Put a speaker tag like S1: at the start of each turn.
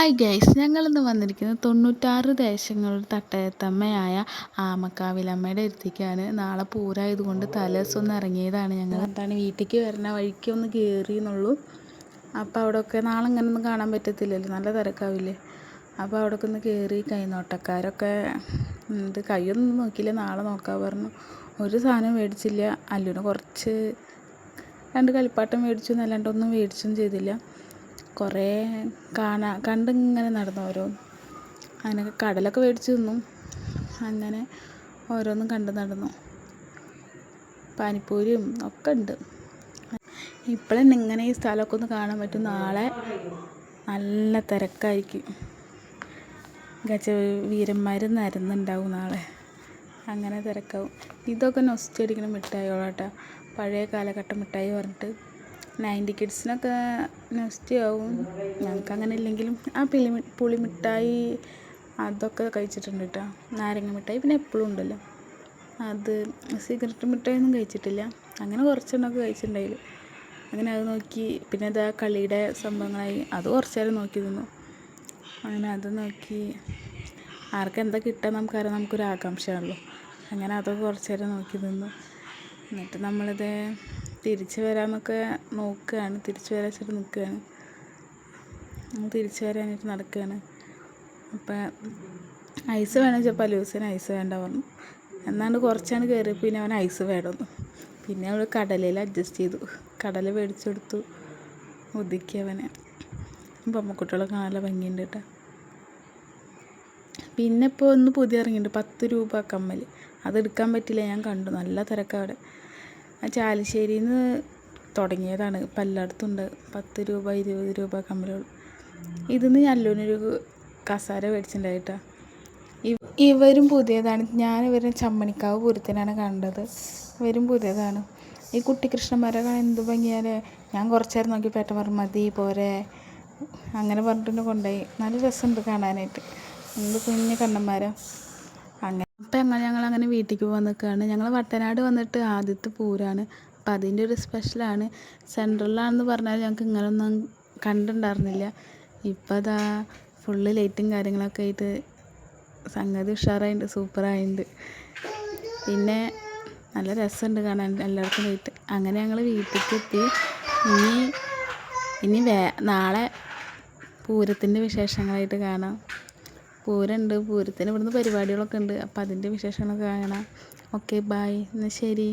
S1: Hi guys, ഞങ്ങളിന്ന് വന്നിരിക്കുന്നത് 96 ദേശങ്ങളുടെ തട്ടയത്തമ്മയായ ആമക്കാവിലമ്മയുടെ അടുത്തേക്കാണ്. നാളെ പൂരമായതുകൊണ്ട് തലേദിവസം ഇറങ്ങിയതാണ്. ഞങ്ങൾ വീട്ടിലേക്ക് വരുന്ന വഴിക്ക് ഒന്ന് കയറി എന്നുള്ളൂ. അപ്പോൾ അവിടെയൊക്കെ നാളെ ഇങ്ങനെ ഒന്നും കാണാൻ പറ്റത്തില്ലല്ലോ, നല്ല തിരക്കാവില്ലേ. അപ്പോൾ അവിടെയൊക്കെ ഒന്ന് കയറി. കൈനോട്ടക്കാരൊക്കെ ഉണ്ട്. കൈയൊന്നും നോക്കിയില്ല, നാളെ നോക്കാൻ പറഞ്ഞു. ഒരു സാധനം മേടിച്ചില്ല. അല്ലുവിന് കുറച്ച് 2 കളിപ്പാട്ടം മേടിച്ചു എന്നല്ലാണ്ട് ഒന്നും മേടിച്ചൊന്നും ചെയ്തില്ല. കുറേ കണ്ടിങ്ങനെ നടന്നു. അങ്ങനെ കടലൊക്കെ മേടിച്ച് തിന്നു. അങ്ങനെ ഓരോന്നും കണ്ട് നടന്നു. പാനിപ്പൂരിയും ഒക്കെ ഉണ്ട്. ഇപ്പോഴെന്നെ ഇങ്ങനെ ഈ സ്ഥലമൊക്കെ ഒന്ന് കാണാൻ പറ്റും. നാളെ നല്ല തിരക്കായിരിക്കും. വീരന്മാർ നിരന്നുണ്ടാവും നാളെ. അങ്ങനെ തിരക്കാവും. ഇതൊക്കെ നൊസ്റ്റു അടിക്കുന്ന മിഠായികളാട്ടോ, പഴയ കാലഘട്ട മിഠായി പറഞ്ഞിട്ട്. 90 കിഡ്സിനൊക്കെ നൊസ്റ്റിയാവും. ഞങ്ങൾക്ക് അങ്ങനെ ഇല്ലെങ്കിലും ആ പുളിമിഠായി അതൊക്കെ കഴിച്ചിട്ടുണ്ട് കേട്ടോ. നാരങ്ങ മിഠായി പിന്നെ എപ്പോഴും ഉണ്ടല്ലോ അത്. സിഗരറ്റ് മിഠായിയൊന്നും കഴിച്ചിട്ടില്ല. അങ്ങനെ കുറച്ചെണ്ണമൊക്കെ കഴിച്ചിട്ടുണ്ടായില്ല. അങ്ങനെ അത് നോക്കി. പിന്നെ അത് ആ കളിയുടെ സംഭവങ്ങളായി. അത് കുറച്ച് നേരം നോക്കി നിന്നു. അങ്ങനെ അത് നോക്കി. ആർക്കെന്താ കിട്ടുക നമുക്കറിയാം, നമുക്കൊരു ആകാംക്ഷയാണല്ലോ. അങ്ങനെ അതൊക്കെ കുറച്ച് നേരം നോക്കി നിന്നു. എന്നിട്ട് നമ്മളിത് തിരിച്ച് വരാമെന്നൊക്കെ നോക്കുകയാണ്. തിരിച്ച് വരാൻ വെച്ചിട്ട് നിൽക്കുകയാണ്. തിരിച്ച് വരാനായിട്ട് നടക്കുകയാണ്. അപ്പം ഐസ് വേണം ചോദിച്ചപ്പോൾ ലൂസിന് ഐസ് വേണ്ട പറഞ്ഞു. എന്നാണ്ട് കുറച്ചാണ് കയറിയപ്പോൾ പിന്നെ അവൻ ഐസ് വേണമെന്നു. പിന്നെ അവൾ കടലയിൽ അഡ്ജസ്റ്റ് ചെയ്തു. കടല മേടിച്ചു കൊടുത്തു. ഒതുക്കി അവനെ. ബൊമ്മക്കുട്ടികളെ കാണാനുള്ള ഭംഗിയുണ്ട് കേട്ടോ. പിന്നെ ഇപ്പോൾ ഒന്ന് പുതിയ ഇറങ്ങിയിട്ടുണ്ട് 10 രൂപ കമ്മൽ. അതെടുക്കാൻ പറ്റില്ല, ഞാൻ കണ്ടു. നല്ല തിരക്കവിടെ. ചാലിശ്ശേരിയിൽ നിന്ന് തുടങ്ങിയതാണ്. ഇപ്പം എല്ലായിടത്തുണ്ട് 10 രൂപ 20 രൂപ കമ്മലുകൾ. ഇതിന്ന് അല്ലുവിനൊരു കസാര മേടിച്ചിട്ടുണ്ടായിട്ടാ. ഇവരും പുതിയതാണ്. ഞാൻ ഇവരെ ചമ്മണിക്കാവ് പൂരത്തിനാണ് കണ്ടത്. ഇവരും പുതിയതാണ്. ഈ കുട്ടി കൃഷ്ണന്മാരെ കാണാൻ എന്ത് ഭംഗിയാലേ. ഞാൻ കുറച്ച് നേരം നോക്കി പേട്ട പറഞ്ഞു മതി പോരെ അങ്ങനെ പറഞ്ഞിട്ട് കൊണ്ടുപോയി. നല്ല രസമുണ്ട് കാണാനായിട്ട്. എന്ത് കുഞ്ഞ് കണ്ണന്മാരാ. അങ്ങനെ അപ്പം ഞങ്ങളങ്ങനെ വീട്ടിലേക്ക് പോകാൻ നിൽക്കുകയാണ്. ഞങ്ങൾ വട്ടനാട് വന്നിട്ട് ആദ്യത്തെ പൂരമാണ്. അപ്പം അതിൻ്റെ ഒരു സ്പെഷ്യലാണ്. സെൻട്രലിലാണെന്ന് പറഞ്ഞാൽ ഞങ്ങൾക്ക് ഇങ്ങനെയൊന്നും കണ്ടിട്ടുണ്ടായിരുന്നില്ല. ഇപ്പം അതാ ഫുള്ള് ലൈറ്റും കാര്യങ്ങളൊക്കെ ആയിട്ട് സംഗതി ഉഷാറായിട്ടുണ്ട്, സൂപ്പറായിട്ടുണ്ട്. പിന്നെ നല്ല രസമുണ്ട് കാണാൻ എല്ലാവർക്കും പോയിട്ട്. അങ്ങനെ ഞങ്ങൾ വീട്ടിലേക്ക് എത്തി. ഇനി നാളെ പൂരത്തിൻ്റെ വിശേഷങ്ങളായിട്ട് കാണാം. പൂരമുണ്ട്. പൂരത്തിന് ഇവിടുന്ന് പരിപാടികളൊക്കെ ഉണ്ട്. അപ്പം അതിൻ്റെ വിശേഷങ്ങളൊക്കെ കാണാം. Okay, bye. എന്നാൽ ശരി.